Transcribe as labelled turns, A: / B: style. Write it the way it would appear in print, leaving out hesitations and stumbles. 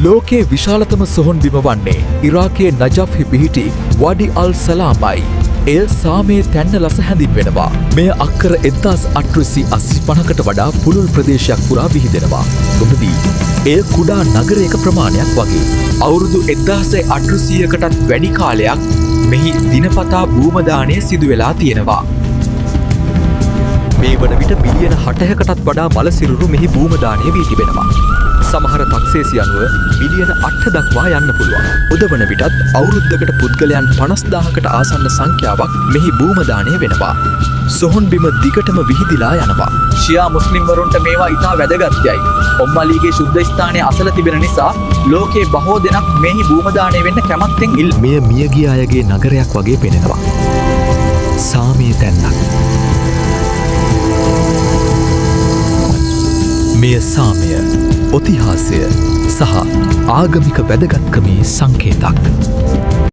A: ලෝකයේ විශාලතම සොහොන් බිම වන්නේ ඉරාකයේ නජෆ්හි පිහිටි වඩි අල් සලාමයි. එය සාමයේ තැන්න ලෙස හැඳින්වෙනවා. මෙය අක්කර 1850කට වඩා පුළුල් ප්‍රදේශයක් පුරා විහිදෙනවා. තුනදී එය කුඩා නගරයක ප්‍රමාණයක් වගේ. අවුරුදු 1800කටත් වැඩි කාලයක් මෙහි දිනපතා භූමදානය සිදු වෙලා තියෙනවා. මේ වන විට මිලියන 60කටත් වඩා මල සිරුරු මෙහි භූමදානය වී තිබෙනවා. සමහර තක්සේසි අනුව මිලියන 8 දක්වා යන්න පුළුවන්. උදවන විටත් අවුරුද්දකට පුද්ගලයන් 50000කට ආසන්න සංඛ්‍යාවක් මෙහි භූමදානය වෙනවා. සොහොන් බිම දිගටම විහිදිලා යනවා. ෂියා මුස්ලිම් වරුන්ට මේවා ඉතා වැදගත්යයි. ඔම්මලීගේ ශුද්ධ ස්ථානයේ අසල තිබෙන නිසා ලෝකයේ බොහෝ දෙනෙක් මෙහි භූමදානය වෙන්න කැමැත්තෙන් මෙය මියගිය අයගේ නගරයක් වගේ පෙනෙනවා. සාමයේ තැන්නක්. මෙය සාමය, ඉතිහාසය සහ ආගමික වැදගත්කමේ සංකේතක්.